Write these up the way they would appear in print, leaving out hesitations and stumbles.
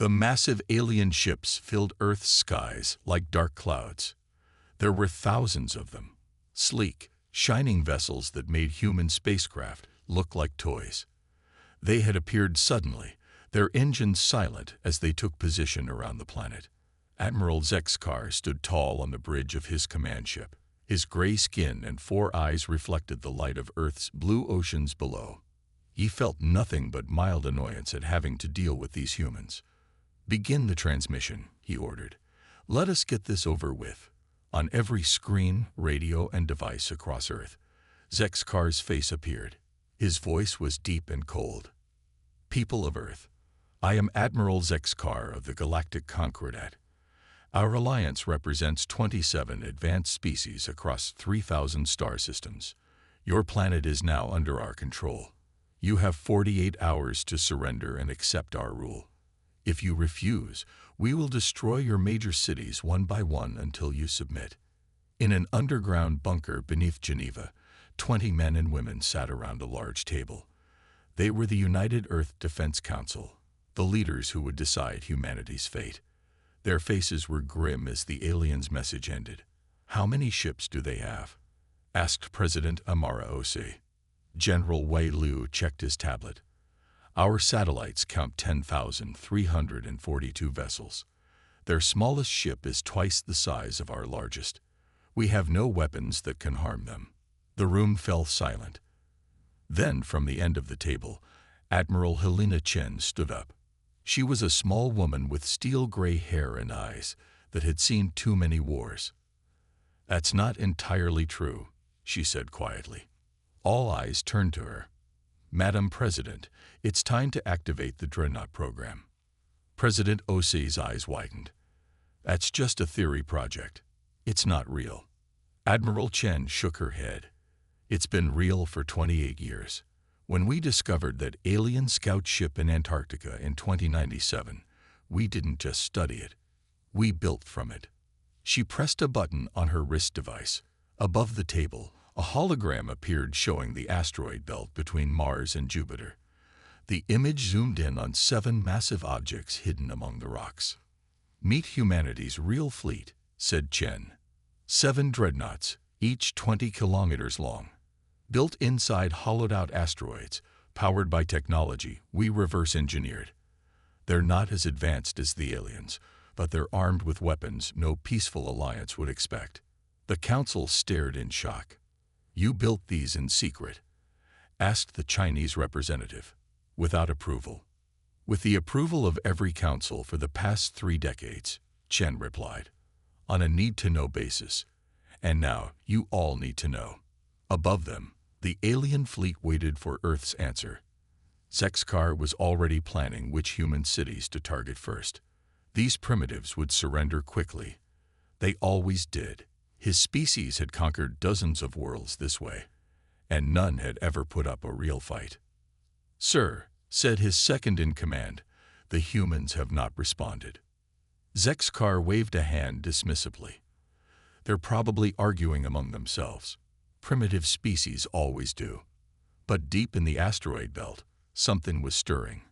The massive alien ships filled Earth's skies like dark clouds. There were thousands of them, sleek, shining vessels that made human spacecraft look like toys. They had appeared suddenly, their engines silent as they took position around the planet. Admiral Zexkar stood tall on the bridge of his command ship. His gray skin and 4 eyes reflected the light of Earth's blue oceans below. He felt nothing but mild annoyance at having to deal with these humans. "Begin the transmission," he ordered. "Let us get this over with." On every screen, radio, and device across Earth, Zexkar's face appeared. His voice was deep and cold. "People of Earth, I am Admiral Zexkar of the Galactic Concordat. Our alliance represents 27 advanced species across 3,000 star systems. Your planet is now under our control. You have 48 hours to surrender and accept our rule. If you refuse, we will destroy your major cities one by one until you submit." In an underground bunker beneath Geneva, 20 men and women sat around a large table. They were the United Earth Defense Council, the leaders who would decide humanity's fate. Their faces were grim as the aliens' message ended. "How many ships do they have?" asked President Amara Ose. General Wei Lu checked his tablet. "Our satellites count 10,342 vessels. Their smallest ship is twice the size of our largest. We have no weapons that can harm them." The room fell silent. Then, from the end of the table, Admiral Helena Chen stood up. She was a small woman with steel-gray hair and eyes that had seen too many wars. "That's not entirely true," she said quietly. All eyes turned to her. "Madam President, it's time to activate the Dreadnought program." President Ose's eyes widened. "That's just a theory project. It's not real." Admiral Chen shook her head. "It's been real for 28 years. When we discovered that alien scout ship in Antarctica in 2097, we didn't just study it. We built from it." She pressed a button on her wrist device. Above the table, a hologram appeared showing the asteroid belt between Mars and Jupiter. The image zoomed in on 7 massive objects hidden among the rocks. "Meet humanity's real fleet," said Chen. 7 dreadnoughts, each 20 kilometers long. Built inside hollowed-out asteroids, powered by technology we reverse-engineered. They're not as advanced as the aliens, but they're armed with weapons no peaceful alliance would expect. The council stared in shock. "You built these in secret?" asked the Chinese representative. "Without approval." "With the approval of every council for the past 3 decades, Chen replied. "On a need-to-know basis. And now you all need to know." Above them, the alien fleet waited for Earth's answer. Zexkar was already planning which human cities to target first. These primitives would surrender quickly. They always did. His species had conquered dozens of worlds this way, and none had ever put up a real fight. "Sir," said his second-in-command, "the humans have not responded." Zexkar waved a hand dismissively. "They're probably arguing among themselves. Primitive species always do." But deep in the asteroid belt, something was stirring.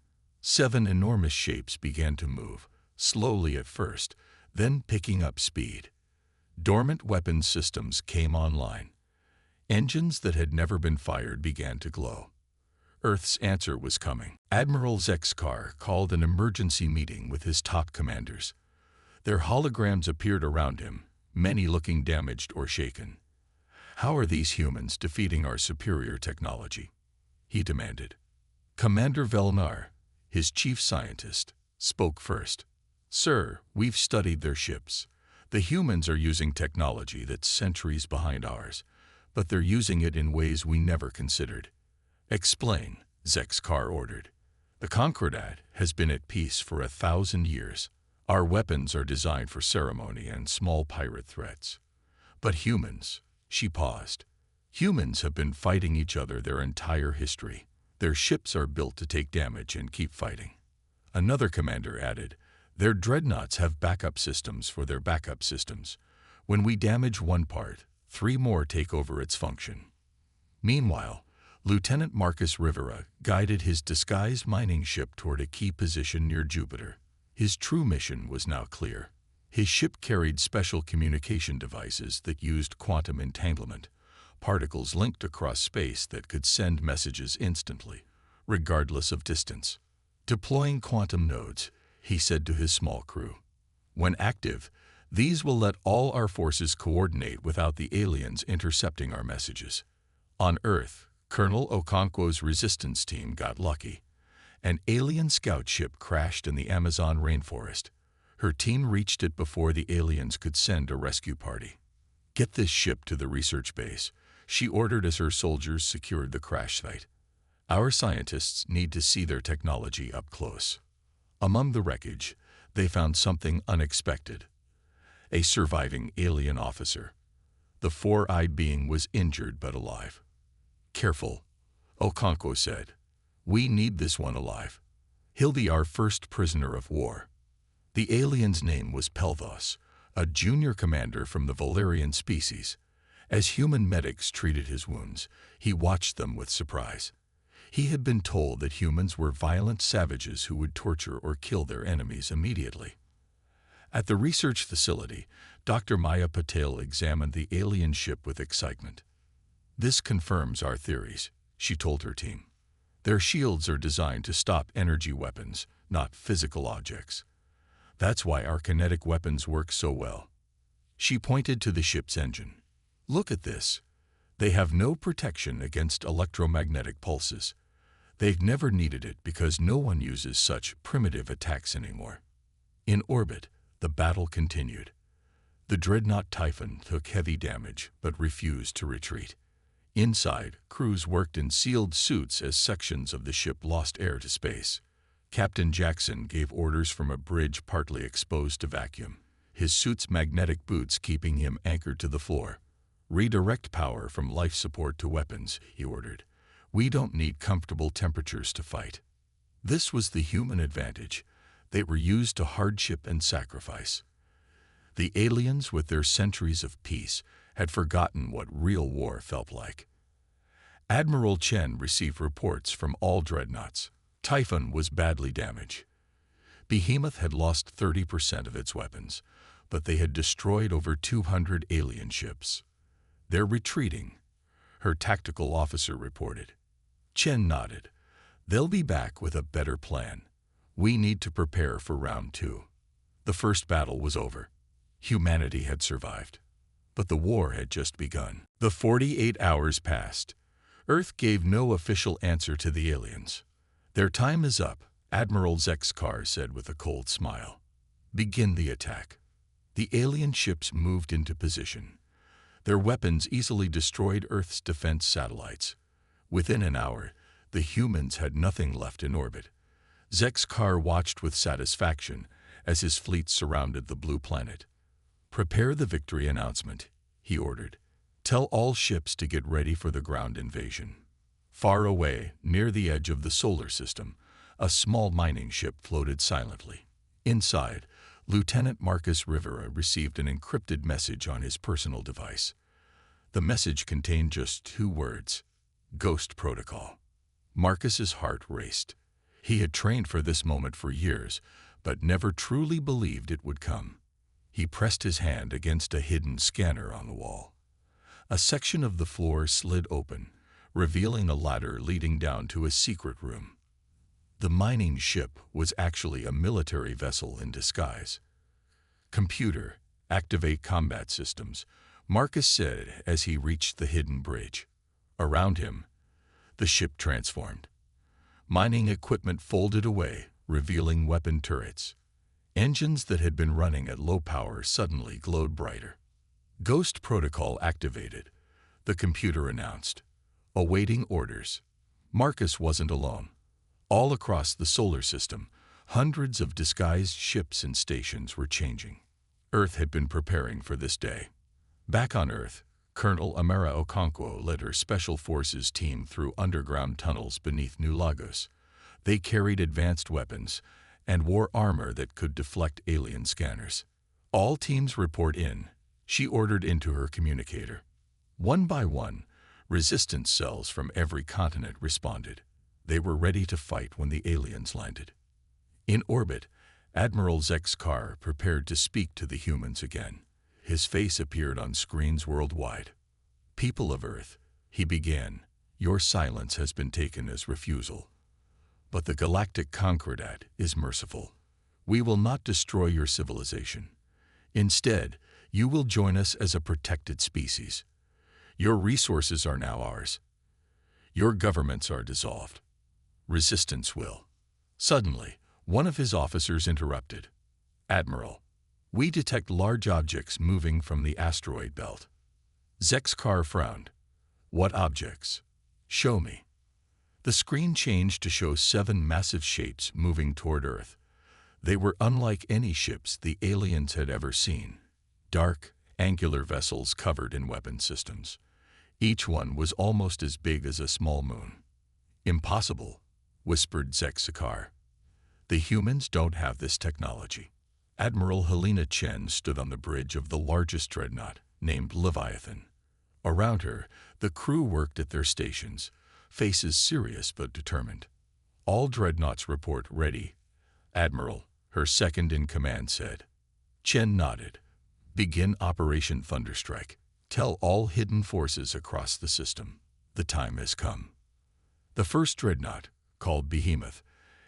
7 enormous shapes began to move, slowly at first, then picking up speed. Dormant weapons systems came online. Engines that had never been fired began to glow. Earth's answer was coming. Admiral Zexkar called an emergency meeting with his top commanders. Their holograms appeared around him, many looking damaged or shaken. "How are these humans defeating our superior technology?" he demanded. Commander Velnar, his chief scientist, spoke first. "Sir, we've studied their ships. The humans are using technology that's centuries behind ours, but they're using it in ways we never considered." "Explain," Zexkar ordered. "The Concordat has been at peace for 1,000 years. Our weapons are designed for ceremony and small pirate threats. But humans," she paused, "humans have been fighting each other their entire history. Their ships are built to take damage and keep fighting." Another commander added, "Their dreadnoughts have backup systems for their backup systems. When we damage one part, 3 more take over its function." Meanwhile, Lieutenant Marcus Rivera guided his disguised mining ship toward a key position near Jupiter. His true mission was now clear. His ship carried special communication devices that used quantum entanglement, particles linked across space that could send messages instantly, regardless of distance. Deploying quantum nodes, he said to his small crew. When active, these will let all our forces coordinate without the aliens intercepting our messages. On Earth, Colonel Okonkwo's resistance team got lucky. An alien scout ship crashed in the Amazon rainforest. Her team reached it before the aliens could send a rescue party. "Get this ship to the research base," she ordered as her soldiers secured the crash site. "Our scientists need to see their technology up close." Among the wreckage, they found something unexpected. A surviving alien officer. The four-eyed being was injured but alive. "Careful," Okonkwo said. "We need this one alive. He'll be our first prisoner of war." The alien's name was Pelvos, a junior commander from the Valerian species. As human medics treated his wounds, he watched them with surprise. He had been told that humans were violent savages who would torture or kill their enemies immediately. At the research facility, Dr. Maya Patel examined the alien ship with excitement. "This confirms our theories," she told her team. "Their shields are designed to stop energy weapons, not physical objects. That's why our kinetic weapons work so well." She pointed to the ship's engine. "Look at this. They have no protection against electromagnetic pulses. They've never needed it because no one uses such primitive attacks anymore." In orbit, the battle continued. The Dreadnought Typhon took heavy damage but refused to retreat. Inside, crews worked in sealed suits as sections of the ship lost air to space. Captain Jackson gave orders from a bridge partly exposed to vacuum, his suit's magnetic boots keeping him anchored to the floor. "Redirect power from life support to weapons," he ordered. "We don't need comfortable temperatures to fight." This was the human advantage. They were used to hardship and sacrifice. The aliens, with their centuries of peace, had forgotten what real war felt like. Admiral Chen received reports from all dreadnoughts. Typhon was badly damaged. Behemoth had lost 30% of its weapons, but they had destroyed over 200 alien ships. "They're retreating," her tactical officer reported. Chen nodded. "They'll be back with a better plan. We need to prepare for round 2. The first battle was over. Humanity had survived. But the war had just begun. The 48 hours passed. Earth gave no official answer to the aliens. "Their time is up," Admiral Zexkar said with a cold smile. "Begin the attack." The alien ships moved into position. Their weapons easily destroyed Earth's defense satellites. Within an hour, the humans had nothing left in orbit. Zexkar watched with satisfaction as his fleet surrounded the blue planet. "Prepare the victory announcement," he ordered. "Tell all ships to get ready for the ground invasion." Far away, near the edge of the solar system, a small mining ship floated silently. Inside, Lieutenant Marcus Rivera received an encrypted message on his personal device. The message contained just 2 words: Ghost Protocol. Marcus's heart raced. He had trained for this moment for years, but never truly believed it would come. He pressed his hand against a hidden scanner on the wall. A section of the floor slid open, revealing a ladder leading down to a secret room. The mining ship was actually a military vessel in disguise. "Computer, activate combat systems," Marcus said as he reached the hidden bridge. Around him, the ship transformed. Mining equipment folded away, revealing weapon turrets. Engines that had been running at low power suddenly glowed brighter. "Ghost Protocol activated," the computer announced. Awaiting orders. Marcus wasn't alone. All across the solar system, hundreds of disguised ships and stations were changing. Earth had been preparing for this day. Back on Earth, Colonel Amara Okonkwo led her Special Forces team through underground tunnels beneath New Lagos. They carried advanced weapons and wore armor that could deflect alien scanners. "All teams report in," she ordered into her communicator. One by one, resistance cells from every continent responded. They were ready to fight when the aliens landed. In orbit, Admiral Zexkar prepared to speak to the humans again. His face appeared on screens worldwide. "People of Earth," he began, "your silence has been taken as refusal. But the Galactic Concordat is merciful. We will not destroy your civilization. Instead, you will join us as a protected species. Your resources are now ours. Your governments are dissolved. Resistance will." Suddenly, one of his officers interrupted. "Admiral, we detect large objects moving from the asteroid belt." Zexkar frowned. "What objects? Show me." The screen changed to show 7 massive shapes moving toward Earth. They were unlike any ships the aliens had ever seen. Dark, angular vessels covered in weapon systems. Each one was almost as big as a small moon. "Impossible," whispered Zexkar. "The humans don't have this technology." Admiral Helena Chen stood on the bridge of the largest dreadnought, named Leviathan. Around her, the crew worked at their stations, faces serious but determined. "All dreadnoughts report ready, Admiral," her second-in-command said. Chen nodded. "Begin Operation Thunderstrike. Tell all hidden forces across the system. The time has come." The first dreadnought, called Behemoth,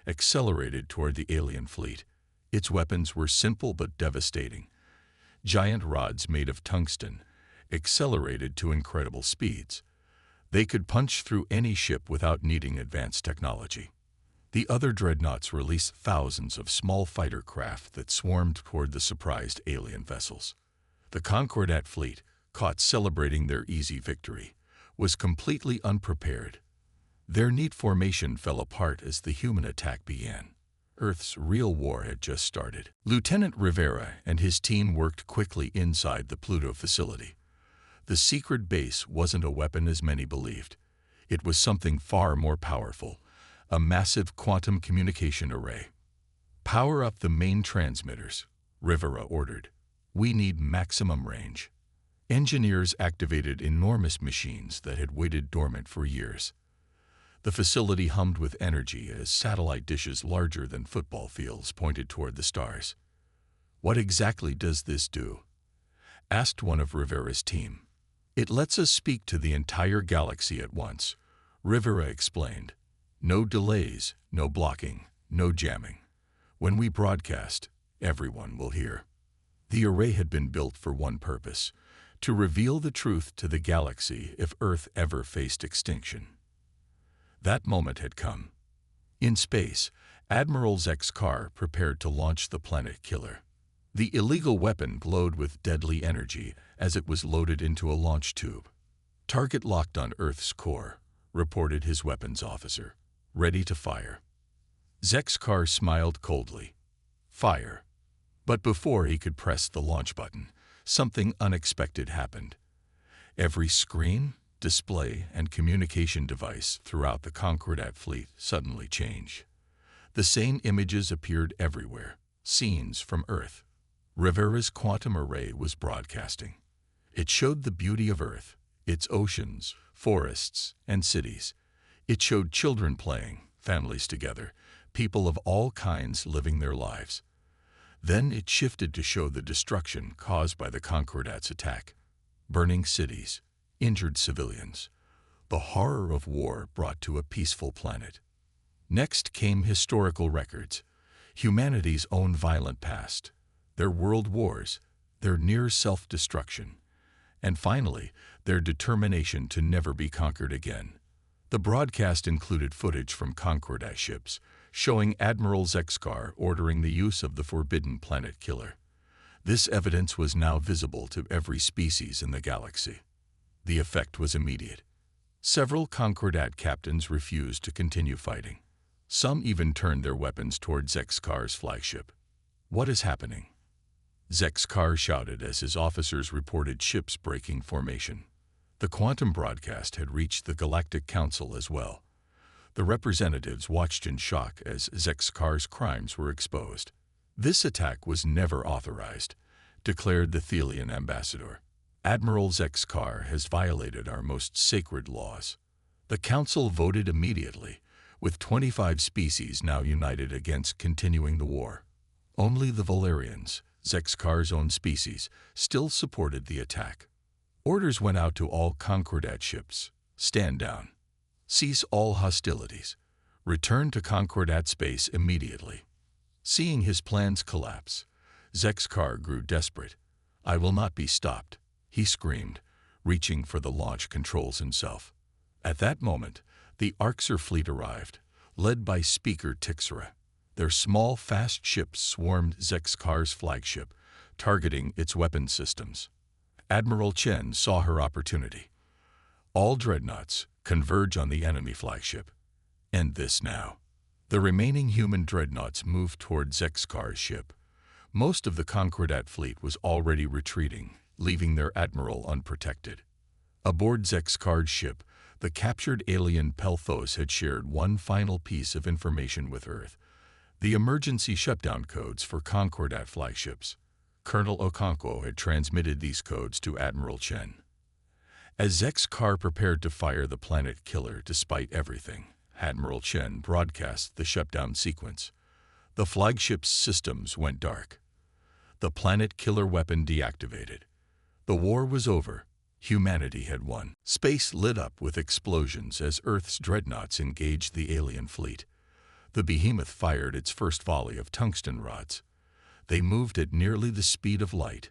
accelerated toward the alien fleet. Its weapons were simple but devastating. Giant rods made of tungsten, accelerated to incredible speeds. They could punch through any ship without needing advanced technology. The other dreadnoughts released thousands of small fighter craft that swarmed toward the surprised alien vessels. The Concordat fleet, caught celebrating their easy victory, was completely unprepared. Their neat formation fell apart as the human attack began. Earth's real war had just started. Lieutenant Rivera and his team worked quickly inside the Pluto facility. The secret base wasn't a weapon as many believed. It was something far more powerful, a massive quantum communication array. "Power up the main transmitters," Rivera ordered. "We need maximum range." Engineers activated enormous machines that had waited dormant for years. The facility hummed with energy as satellite dishes larger than football fields pointed toward the stars. "What exactly does this do?" asked one of Rivera's team. "It lets us speak to the entire galaxy at once," Rivera explained. "No delays, no blocking, no jamming. When we broadcast, everyone will hear." The array had been built for one purpose: to reveal the truth to the galaxy if Earth ever faced extinction. That moment had come. In space, Admiral Zexkar prepared to launch the Planet Killer. The illegal weapon glowed with deadly energy as it was loaded into a launch tube. "Target locked on Earth's core," reported his weapons officer. "Ready to fire." Zexkar smiled coldly. "Fire." But before he could press the launch button, something unexpected happened. Every screen, display, and communication device throughout the Concordat fleet suddenly changed. The same images appeared everywhere, scenes from Earth. Rivera's quantum array was broadcasting. It showed the beauty of Earth, its oceans, forests, and cities. It showed children playing, families together, people of all kinds living their lives. Then it shifted to show the destruction caused by the Concordat's attack. Burning cities, injured civilians, the horror of war brought to a peaceful planet. Next came historical records, humanity's own violent past, their world wars, their near self-destruction, and finally, their determination to never be conquered again. The broadcast included footage from Concordat ships, showing Admiral Zexkar ordering the use of the forbidden Planet Killer. This evidence was now visible to every species in the galaxy. The effect was immediate. Several Concordat captains refused to continue fighting. Some even turned their weapons toward Zexkar's flagship. "What is happening?" Zexkar shouted as his officers reported ships breaking formation. The quantum broadcast had reached the Galactic Council as well. The representatives watched in shock as Zexkar's crimes were exposed. "This attack was never authorized," declared the Thelian ambassador. "Admiral Zexkar has violated our most sacred laws." The council voted immediately, with 25 species now united against continuing the war. Only the Valerians, Zexkar's own species, still supported the attack. Orders went out to all Concordat ships. Stand down. Cease all hostilities. Return to Concordat space immediately. Seeing his plans collapse, Zexkar grew desperate. I will not be stopped, he screamed, reaching for the launch controls himself. At that moment, the Arxer fleet arrived, led by Speaker Tixera. Their small, fast ships swarmed Zexkar's flagship, targeting its weapon systems. Admiral Chen saw her opportunity. All dreadnoughts converge on the enemy flagship. End this now. The remaining human dreadnoughts moved toward Zexkar's ship. Most of the Concordat fleet was already retreating, leaving their admiral unprotected. Aboard Zexkar's ship, the captured alien Pelthos had shared one final piece of information with Earth: the emergency shutdown codes for Concordat flagships. Colonel Okonkwo had transmitted these codes to Admiral Chen. As Zexkar prepared to fire the planet killer despite everything, Admiral Chen broadcast the shutdown sequence. The flagship's systems went dark. The planet killer weapon deactivated. The war was over. Humanity had won. Space lit up with explosions as Earth's dreadnoughts engaged the alien fleet. The behemoth fired its first volley of tungsten rods. They moved at nearly the speed of light,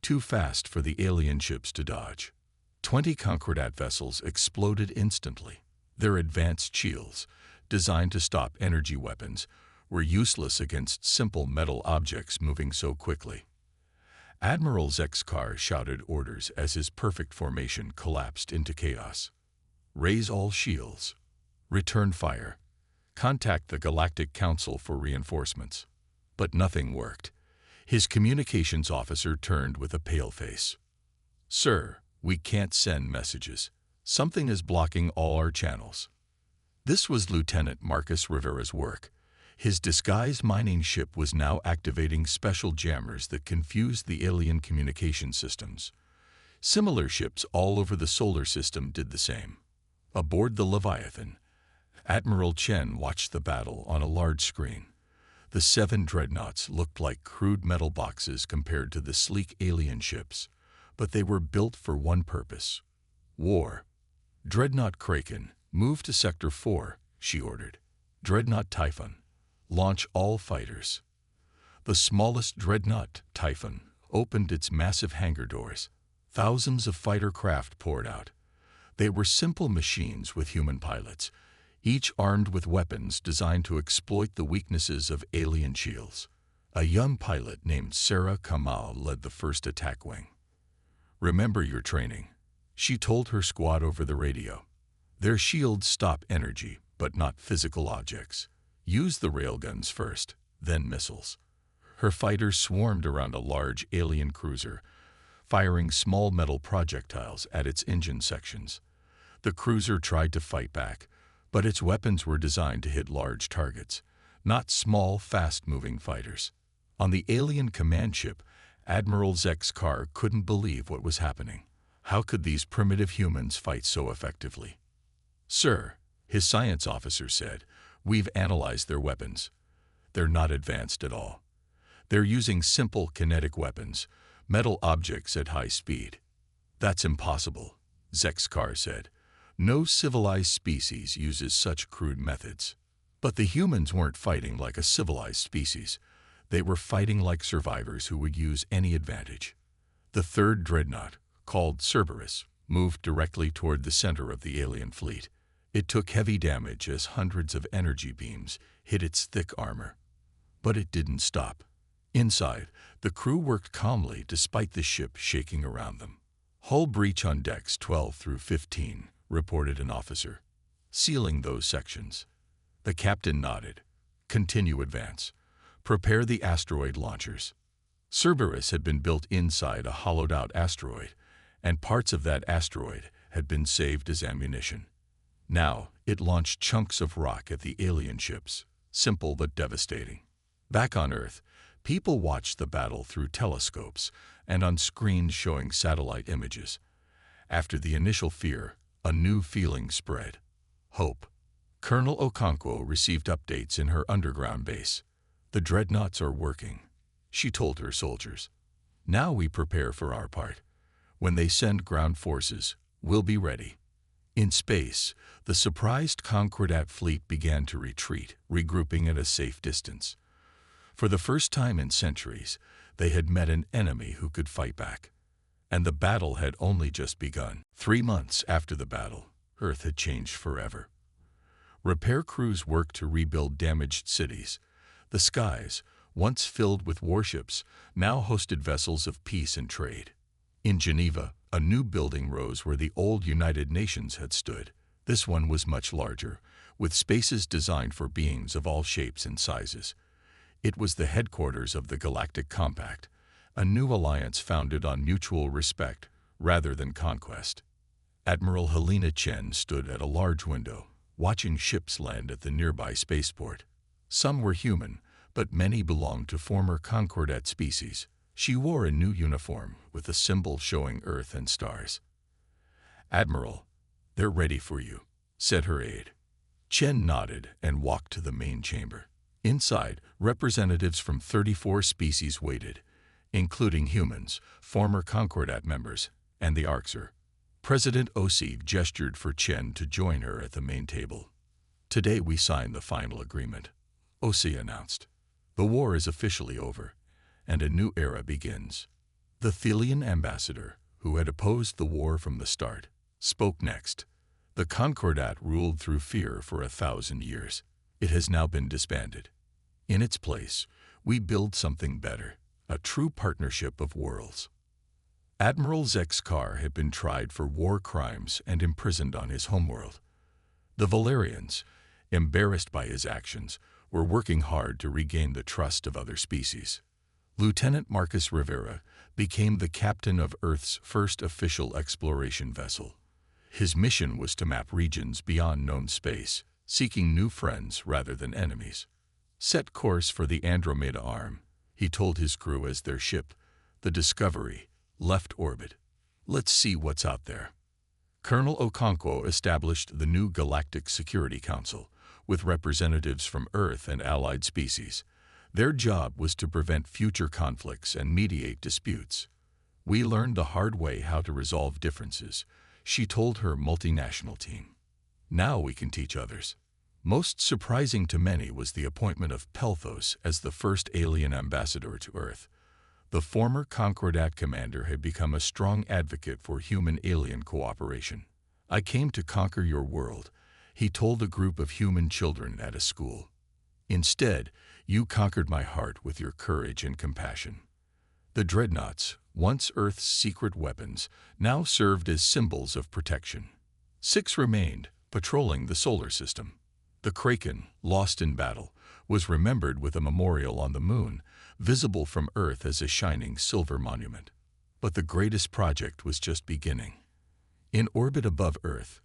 too fast for the alien ships to dodge. 20 Concordat vessels exploded instantly. Their advanced shields, designed to stop energy weapons, were useless against simple metal objects moving so quickly. Admiral Zexkar shouted orders as his perfect formation collapsed into chaos. Raise all shields. Return fire. Contact the Galactic Council for reinforcements. But nothing worked. His communications officer turned with a pale face. Sir, we can't send messages. Something is blocking all our channels. This was Lieutenant Marcus Rivera's work. His disguised mining ship was now activating special jammers that confused the alien communication systems. Similar ships all over the solar system did the same. Aboard the Leviathan, Admiral Chen watched the battle on a large screen. The 7 dreadnoughts looked like crude metal boxes compared to the sleek alien ships, but they were built for one purpose: war. Dreadnought Kraken, move to Sector 4, she ordered. Dreadnought Typhon, launch all fighters. The smallest dreadnought, Typhon, opened its massive hangar doors. Thousands of fighter craft poured out. They were simple machines with human pilots, each armed with weapons designed to exploit the weaknesses of alien shields. A young pilot named Sarah Kamal led the first attack wing. Remember your training, she told her squad over the radio. Their shields stop energy, but not physical objects. Use the railguns first, then missiles. Her fighters swarmed around a large alien cruiser, firing small metal projectiles at its engine sections. The cruiser tried to fight back, but its weapons were designed to hit large targets, not small, fast-moving fighters. On the alien command ship, Admiral Zexkar couldn't believe what was happening. How could these primitive humans fight so effectively? Sir, his science officer said, we've analyzed their weapons. They're not advanced at all. They're using simple kinetic weapons, metal objects at high speed. That's impossible, Zexkar said. No civilized species uses such crude methods. But the humans weren't fighting like a civilized species. They were fighting like survivors who would use any advantage. The 3rd dreadnought, called Cerberus, moved directly toward the center of the alien fleet. It took heavy damage as hundreds of energy beams hit its thick armor. But it didn't stop. Inside, the crew worked calmly despite the ship shaking around them. Hull breach on decks 12 through 15, reported an officer. Sealing those sections. The captain nodded. Continue advance. Prepare the asteroid launchers. Cerberus had been built inside a hollowed-out asteroid, and parts of that asteroid had been saved as ammunition. Now, it launched chunks of rock at the alien ships, simple but devastating. Back on Earth, people watched the battle through telescopes and on screens showing satellite images. After the initial fear, a new feeling spread: hope. Colonel Okonkwo received updates in her underground base. The dreadnoughts are working. she told her soldiers. Now we prepare for our part. When they send ground forces, we'll be ready. In space, the surprised Concordat fleet began to retreat, regrouping at a safe distance. For the first time in centuries, they had met an enemy who could fight back. And the battle had only just begun. 3 months after the battle, Earth had changed forever. Repair crews worked to rebuild damaged cities. The skies, once filled with warships, now hosted vessels of peace and trade. In Geneva, a new building rose where the old United Nations had stood. This one was much larger, with spaces designed for beings of all shapes and sizes. It was the headquarters of the Galactic Compact, a new alliance founded on mutual respect rather than conquest. Admiral Helena Chen stood at a large window, watching ships land at the nearby spaceport. Some were human, but many belonged to former Concordat species. She wore a new uniform with a symbol showing Earth and stars. "Admiral, they're ready for you," said her aide. Chen nodded and walked to the main chamber. Inside, representatives from 34 species waited, including humans, former Concordat members, and the Orcs. President Osi gestured for Chen to join her at the main table. "Today we sign the final agreement," Osi announced. "The war is officially over, and a new era begins." The Thelian ambassador, who had opposed the war from the start, spoke next. "The Concordat ruled through fear for 1,000 years. It has now been disbanded. In its place, we build something better, a true partnership of worlds." Admiral Zekskar had been tried for war crimes and imprisoned on his homeworld. The Valerians, embarrassed by his actions, were working hard to regain the trust of other species. Lieutenant Marcus Rivera became the captain of Earth's first official exploration vessel. His mission was to map regions beyond known space, seeking new friends rather than enemies. "Set course for the Andromeda Arm," he told his crew as their ship, the Discovery, left orbit. "Let's see what's out there." Colonel Okonkwo established the new Galactic Security Council, with representatives from Earth and allied species. Their job was to prevent future conflicts and mediate disputes. "We learned the hard way how to resolve differences," she told her multinational team. "Now we can teach others." Most surprising to many was the appointment of Pelthos as the first alien ambassador to Earth. The former Concordat commander had become a strong advocate for human-alien cooperation. "I came to conquer your world," he told a group of human children at a school. "Instead, you conquered my heart with your courage and compassion." The Dreadnoughts, once Earth's secret weapons, now served as symbols of protection. 6 remained, patrolling the solar system. The Kraken, lost in battle, was remembered with a memorial on the moon, visible from Earth as a shining silver monument. But the greatest project was just beginning. In orbit above Earth,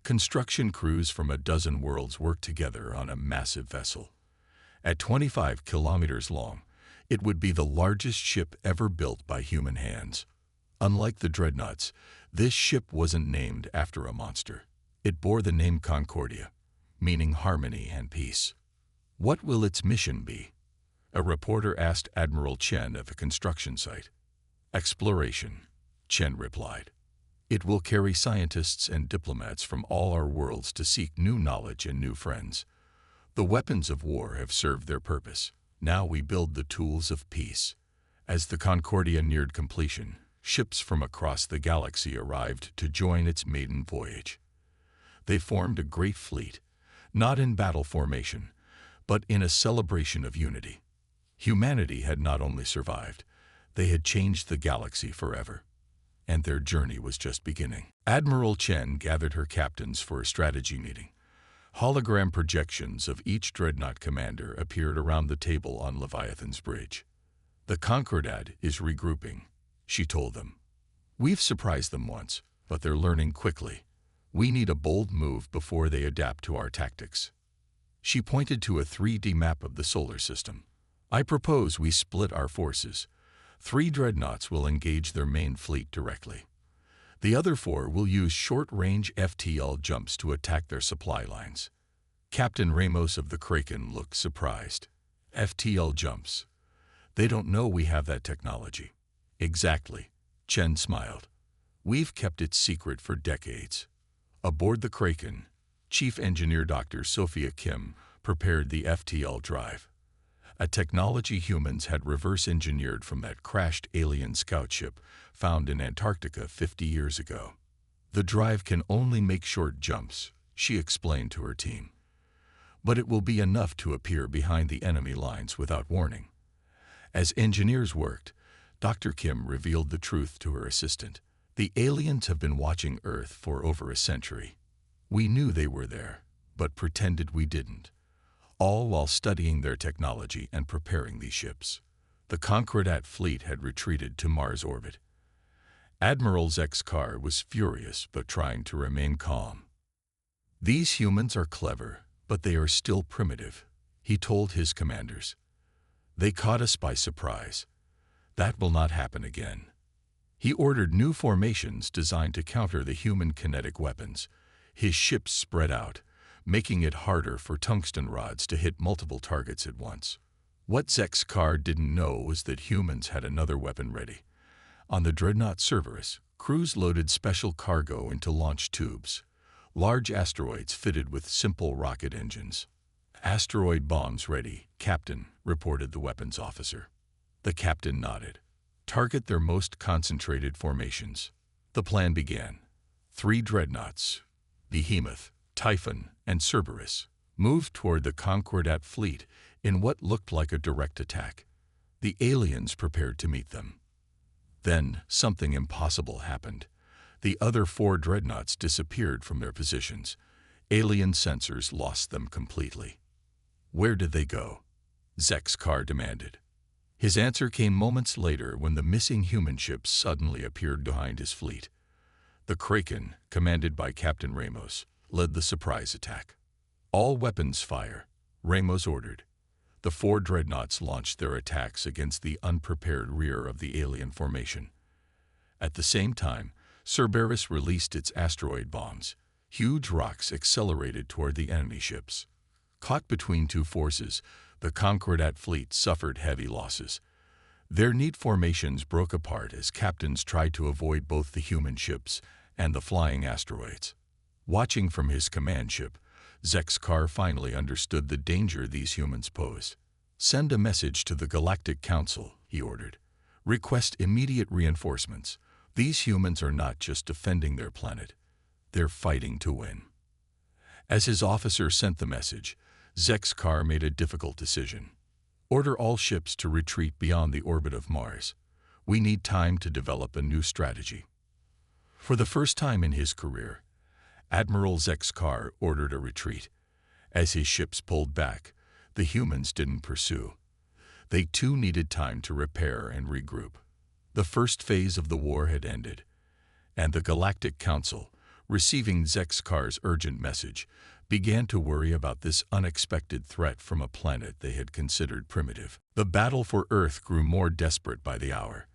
construction crews from a dozen worlds worked together on a massive vessel. At 25 kilometers long, it would be the largest ship ever built by human hands. Unlike the Dreadnoughts, this ship wasn't named after a monster. It bore the name Concordia, meaning harmony and peace. "What will its mission be?" a reporter asked Admiral Chen of a construction site. "Exploration," Chen replied. "It will carry scientists and diplomats from all our worlds to seek new knowledge and new friends. The weapons of war have served their purpose. Now we build the tools of peace." As the Concordia neared completion, ships from across the galaxy arrived to join its maiden voyage. They formed a great fleet, not in battle formation, but in a celebration of unity. Humanity had not only survived, they had changed the galaxy forever. And their journey was just beginning. Admiral Chen gathered her captains for a strategy meeting. Hologram projections of each Dreadnought commander appeared around the table on Leviathan's bridge. "The Concordat is regrouping," she told them. "We've surprised them once, but they're learning quickly. We need a bold move before they adapt to our tactics." She pointed to a 3D map of the solar system. "I propose we split our forces. 3 Dreadnoughts will engage their main fleet directly. The other 4 will use short-range FTL jumps to attack their supply lines." Captain Ramos of the Kraken looked surprised. "FTL jumps. They don't know we have that technology. Exactly, Chen smiled. We've kept it secret for decades. Aboard the Kraken, Chief Engineer Dr. Sophia Kim prepared the FTL drive, a technology humans had reverse-engineered from that crashed alien scout ship found in Antarctica 50 years ago. The drive can only make short jumps, she explained to her team. But it will be enough to appear behind the enemy lines without warning. As engineers worked, Dr. Kim revealed the truth to her assistant. The aliens have been watching Earth for over a century. We knew they were there, but pretended we didn't, all while studying their technology and preparing these ships. The Concordat fleet had retreated to Mars orbit. Admiral Zekskar was furious but trying to remain calm. These humans are clever, but they are still primitive, he told his commanders. They caught us by surprise. That will not happen again. He ordered new formations designed to counter the human kinetic weapons. His ships spread out, making it harder for tungsten rods to hit multiple targets at once. What Zekskar didn't know was that humans had another weapon ready. On the Dreadnought Cerberus, crews loaded special cargo into launch tubes, large asteroids fitted with simple rocket engines. Asteroid bombs ready, Captain, reported the weapons officer. The captain nodded. Target their most concentrated formations. The plan began. 3 Dreadnoughts, Behemoth, Typhon, and Cerberus, moved toward the Concordat fleet in what looked like a direct attack. The aliens prepared to meet them. Then, something impossible happened. The other 4 Dreadnoughts disappeared from their positions. Alien sensors lost them completely. Where did they go? Zekskar demanded. His answer came moments later when the missing human ships suddenly appeared behind his fleet. The Kraken, commanded by Captain Ramos, led the surprise attack. All weapons fire, Ramos ordered. The 4 Dreadnoughts launched their attacks against the unprepared rear of the alien formation. At the same time, Cerberus released its asteroid bombs. Huge rocks accelerated toward the enemy ships. Caught between 2 forces, the Concordat fleet suffered heavy losses. Their neat formations broke apart as captains tried to avoid both the human ships and the flying asteroids. Watching from his command ship, Zekskar finally understood the danger these humans posed. Send a message to the Galactic Council, he ordered. Request immediate reinforcements. These humans are not just defending their planet. They're fighting to win. As his officer sent the message, Zekskar made a difficult decision. Order all ships to retreat beyond the orbit of Mars. We need time to develop a new strategy. For the first time in his career, Admiral Zekskar ordered a retreat. As his ships pulled back, the humans didn't pursue. They too needed time to repair and regroup. The first phase of the war had ended, and the Galactic Council, receiving Zekskar's urgent message, began to worry about this unexpected threat from a planet they had considered primitive. The battle for Earth grew more desperate by the hour.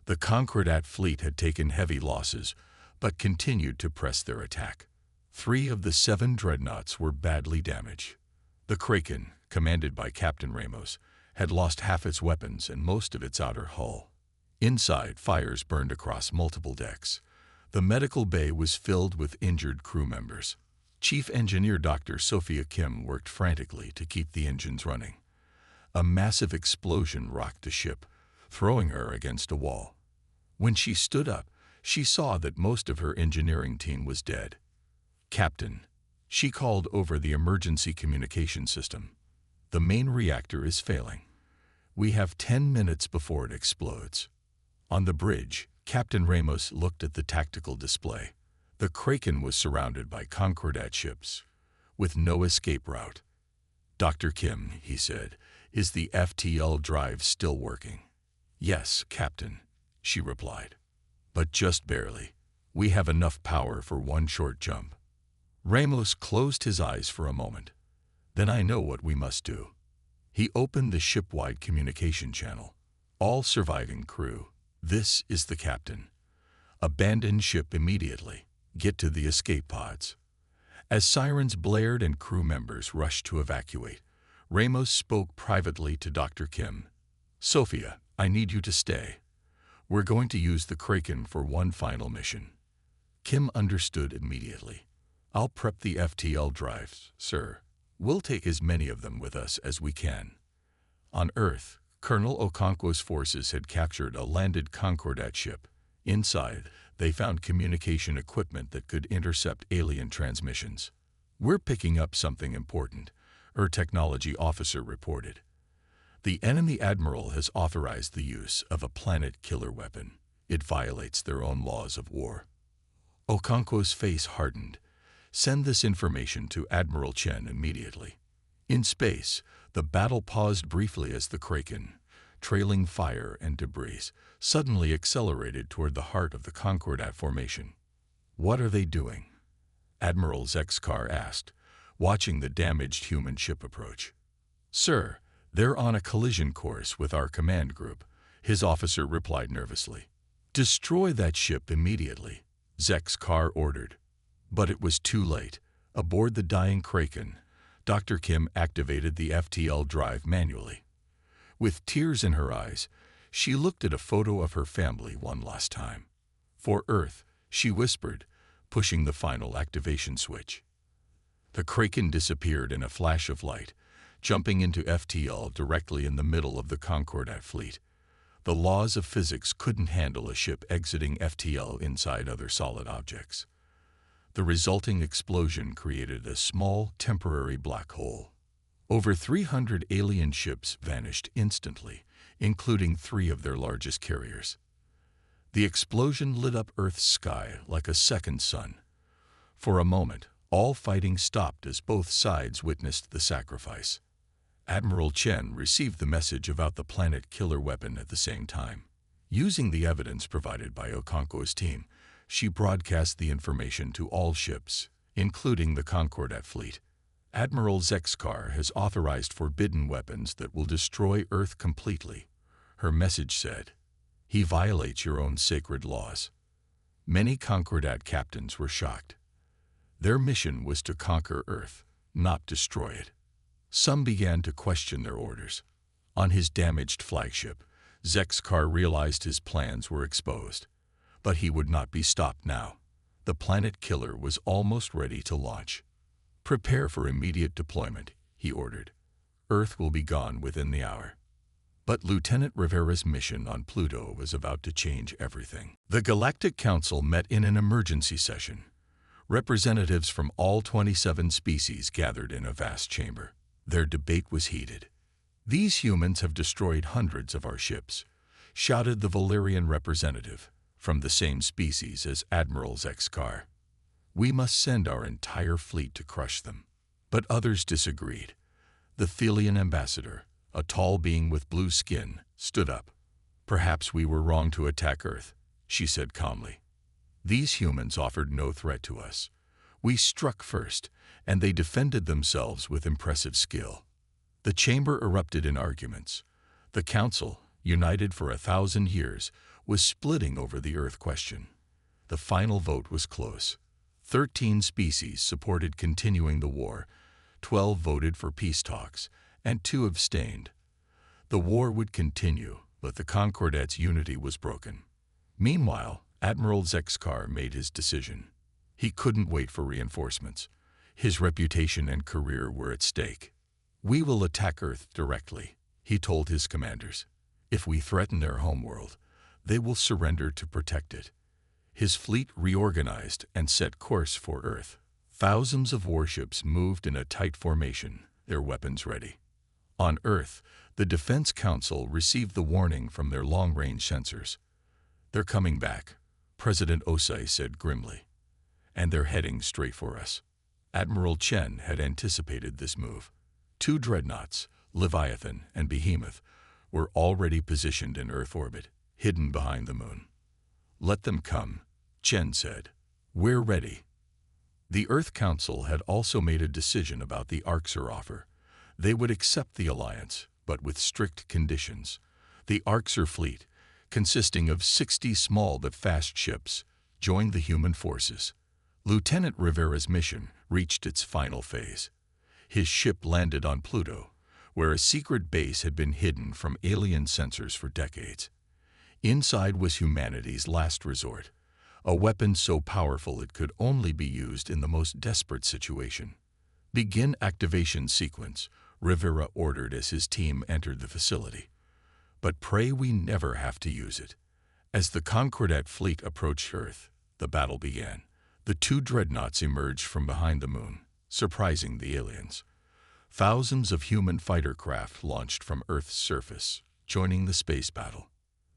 The Concordat fleet had taken heavy losses, but continued to press their attack. 3 of the 7 Dreadnoughts were badly damaged. The Kraken, commanded by Captain Ramos, had lost half its weapons and most of its outer hull. Inside, fires burned across multiple decks. The medical bay was filled with injured crew members. Chief Engineer Dr. Sophia Kim worked frantically to keep the engines running. A massive explosion rocked the ship, throwing her against a wall. When she stood up, she saw that most of her engineering team was dead. Captain, she called over the emergency communication system. The main reactor is failing. We have 10 minutes before it explodes. On the bridge, Captain Ramos looked at the tactical display. The Kraken was surrounded by Concordat ships, with no escape route. Dr. Kim, he said, is the FTL drive still working? Yes, Captain, she replied. But just barely. We have enough power for one short jump. Ramos closed his eyes for a moment. Then I know what we must do. He opened the ship-wide communication channel. All surviving crew, this is the captain. Abandon ship immediately. Get to the escape pods. As sirens blared and crew members rushed to evacuate, Ramos spoke privately to Dr. Kim. Sophia, I need you to stay. We're going to use the Kraken for one final mission. Kim understood immediately. I'll prep the FTL drives, sir. We'll take as many of them with us as we can. On Earth, Colonel Okonkwo's forces had captured a landed Concordat ship. Inside, they found communication equipment that could intercept alien transmissions. We're picking up something important, her technology officer reported. The enemy admiral has authorized the use of a planet-killer weapon. It violates their own laws of war. Okonkwo's face hardened. Send this information to Admiral Chen immediately. In space, the battle paused briefly as the Kraken, trailing fire and debris, suddenly accelerated toward the heart of the Concordat formation. What are they doing? Admiral Zexkar asked, watching the damaged human ship approach. Sir, they're on a collision course with our command group, his officer replied nervously. Destroy that ship immediately, Zexkar ordered. But it was too late. Aboard the dying Kraken, Dr. Kim activated the FTL drive manually. With tears in her eyes, she looked at a photo of her family one last time. For Earth, she whispered, pushing the final activation switch. The Kraken disappeared in a flash of light, jumping into FTL directly in the middle of the Concordat fleet. The laws of physics couldn't handle a ship exiting FTL inside other solid objects. The resulting explosion created a small, temporary black hole. Over 300 alien ships vanished instantly, including 3 of their largest carriers. The explosion lit up Earth's sky like a second sun. For a moment, all fighting stopped as both sides witnessed the sacrifice. Admiral Chen received the message about the planet-killer weapon at the same time. Using the evidence provided by Okonkwo's team, she broadcast the information to all ships, including the Concordat fleet. Admiral Zexkar has authorized forbidden weapons that will destroy Earth completely. Her message said, he violates your own sacred laws. Many Concordat captains were shocked. Their mission was to conquer Earth, not destroy it. Some began to question their orders. On his damaged flagship, Zexkar realized his plans were exposed. But he would not be stopped now. The planet killer was almost ready to launch. Prepare for immediate deployment, he ordered. Earth will be gone within the hour. But Lieutenant Rivera's mission on Pluto was about to change everything. The Galactic Council met in an emergency session. Representatives from all 27 species gathered in a vast chamber. Their debate was heated. These humans have destroyed hundreds of our ships, shouted the Valerian representative, from the same species as Admiral Zexkar. We must send our entire fleet to crush them. But others disagreed. The Thelian ambassador, a tall being with blue skin, stood up. Perhaps we were wrong to attack Earth, she said calmly. These humans offered no threat to us. We struck first, and they defended themselves with impressive skill. The chamber erupted in arguments. The council, united for 1,000 years, was splitting over the Earth question. The final vote was close. 13 species supported continuing the war, 12 voted for peace talks, and 2 abstained. The war would continue, but the Concordat's unity was broken. Meanwhile, Admiral Zexkar made his decision. He couldn't wait for reinforcements. His reputation and career were at stake. We will attack Earth directly, he told his commanders. If we threaten their homeworld, they will surrender to protect it. His fleet reorganized and set course for Earth. Thousands of warships moved in a tight formation, their weapons ready. On Earth, the Defense Council received the warning from their long-range sensors. They're coming back, President Osei said grimly. And they're heading straight for us. Admiral Chen had anticipated this move. 2 dreadnoughts, Leviathan and Behemoth, were already positioned in Earth orbit, hidden behind the moon. Let them come, Chen said. We're ready. The Earth Council had also made a decision about the Arxer offer. They would accept the alliance, but with strict conditions. The Arxer fleet, consisting of 60 small but fast ships, joined the human forces. Lieutenant Rivera's mission reached its final phase. His ship landed on Pluto, where a secret base had been hidden from alien sensors for decades. Inside was humanity's last resort, a weapon so powerful it could only be used in the most desperate situation. "Begin activation sequence," Rivera ordered as his team entered the facility. "But pray we never have to use it." As the Concordat fleet approached Earth, the battle began. The two Dreadnoughts emerged from behind the moon, surprising the aliens. Thousands of human fighter craft launched from Earth's surface, joining the space battle.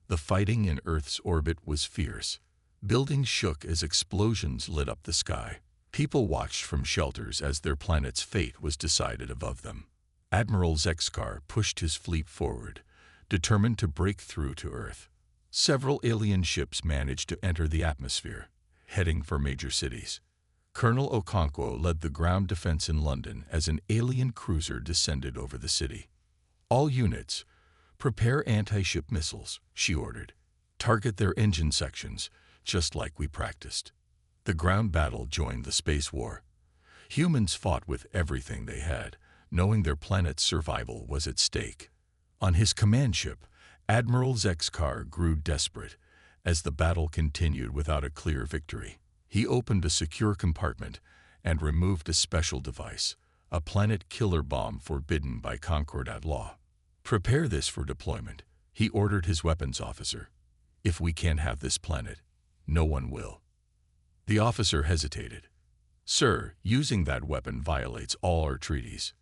The fighting in Earth's orbit was fierce. Buildings shook as explosions lit up the sky. People watched from shelters as their planet's fate was decided above them. Admiral Zexkar pushed his fleet forward, determined to break through to Earth. Several alien ships managed to enter the atmosphere, heading for major cities. Colonel Okonkwo led the ground defense in London as an alien cruiser descended over the city. "All units, prepare anti-ship missiles," she ordered. "Target their engine sections, just like we practiced." The ground battle joined the space war. Humans fought with everything they had, knowing their planet's survival was at stake. On his command ship, Admiral Zexkar grew desperate as the battle continued without a clear victory. He opened a secure compartment and removed a special device, a planet killer bomb forbidden by Concordat law. "Prepare this for deployment," he ordered his weapons officer. "If we can't have this planet, no one will." The officer hesitated. "Sir, using that weapon violates all our treaties."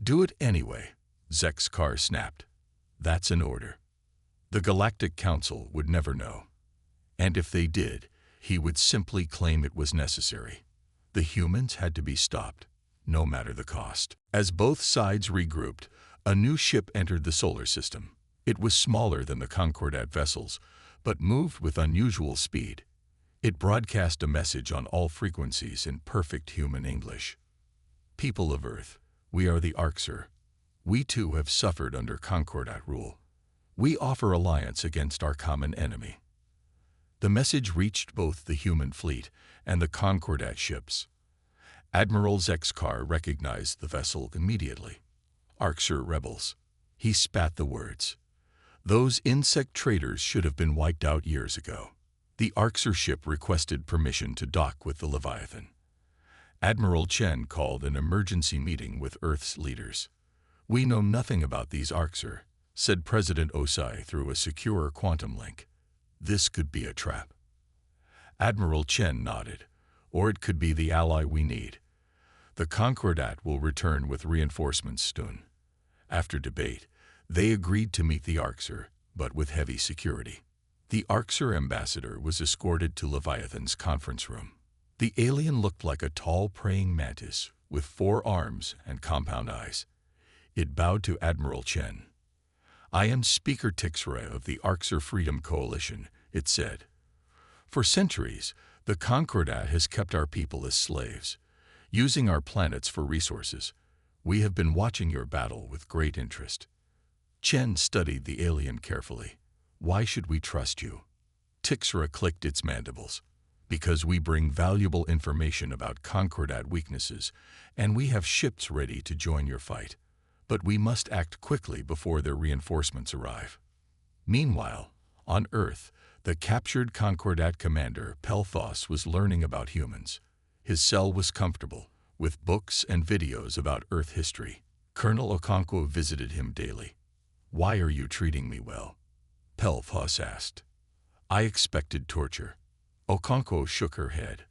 "Do it anyway," Zexkar snapped. "That's an order." The Galactic Council would never know. And if they did, he would simply claim it was necessary. The humans had to be stopped, no matter the cost. As both sides regrouped, a new ship entered the solar system. It was smaller than the Concordat vessels, but moved with unusual speed. It broadcast a message on all frequencies in perfect human English. "People of Earth, we are the Orcs. We too have suffered under Concordat rule. We offer alliance against our common enemy." The message reached both the human fleet and the Concordat ships. Admiral Zexkar recognized the vessel immediately. "Orcs rebels." He spat the words. "Those insect traitors should have been wiped out years ago." The Orcs ship requested permission to dock with the Leviathan. Admiral Chen called an emergency meeting with Earth's leaders. "We know nothing about these Orcs," said President Osai through a secure quantum link. "This could be a trap." Admiral Chen nodded. "Or it could be the ally we need. The Concordat will return with reinforcements soon." After debate, they agreed to meet the Orcs, but with heavy security. The Orcs ambassador was escorted to Leviathan's conference room. The alien looked like a tall praying mantis with 4 arms and compound eyes. It bowed to Admiral Chen. "I am Speaker Tixra of the Orcs Freedom Coalition," it said. "For centuries, the Concordat has kept our people as slaves, using our planets for resources. We have been watching your battle with great interest." Chen studied the alien carefully. "Why should we trust you?" Tixra clicked its mandibles. "Because we bring valuable information about Concordat weaknesses, and we have ships ready to join your fight. But we must act quickly before their reinforcements arrive." Meanwhile, on Earth, the captured Concordat commander, Pelthos, was learning about humans. His cell was comfortable, with books and videos about Earth history. Colonel Okonkwo visited him daily. "Why are you treating me well?" Pelthos asked. "I expected torture." Okonkwo shook her head.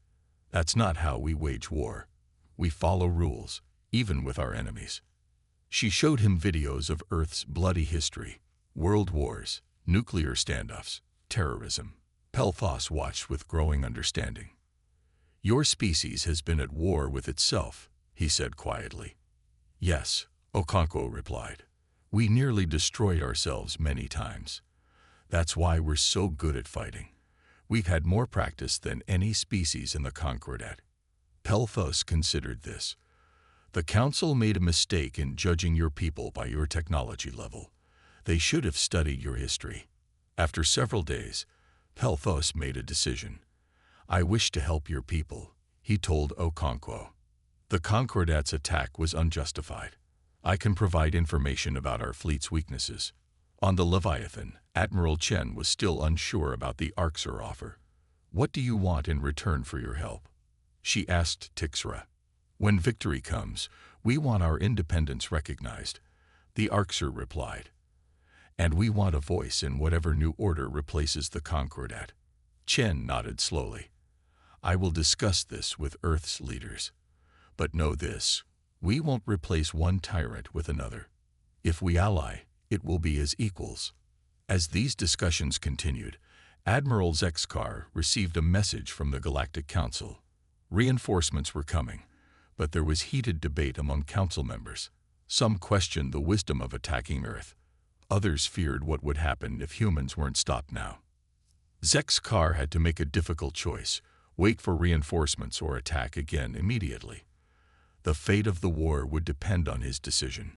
"That's not how we wage war. We follow rules, even with our enemies." She showed him videos of Earth's bloody history, world wars, nuclear standoffs, terrorism. Pelthos watched with growing understanding. "Your species has been at war with itself," he said quietly. "Yes," Okonkwo replied. "We nearly destroyed ourselves many times. That's why we're so good at fighting. We've had more practice than any species in the Concordat." Pelthos considered this. "The Council made a mistake in judging your people by your technology level. They should have studied your history." After several days, Pelthos made a decision. "I wish to help your people," he told Okonkwo. "The Concordat's attack was unjustified. I can provide information about our fleet's weaknesses. On the Leviathan, Admiral Chen was still unsure about the Orcs' offer. What do you want in return for your help? She asked Tixra. When victory comes, we want our independence recognized, the Orcs replied. And we want a voice in whatever new order replaces the Concordat. Chen nodded slowly. I will discuss this with Earth's leaders. But know this, we won't replace one tyrant with another. If we ally, it will be as equals. As these discussions continued, Admiral Zexkar received a message from the Galactic Council. Reinforcements were coming, but there was heated debate among council members. Some questioned the wisdom of attacking Earth. Others feared what would happen if humans weren't stopped now. Zexkar had to make a difficult choice, wait for reinforcements or attack again immediately. The fate of the war would depend on his decision.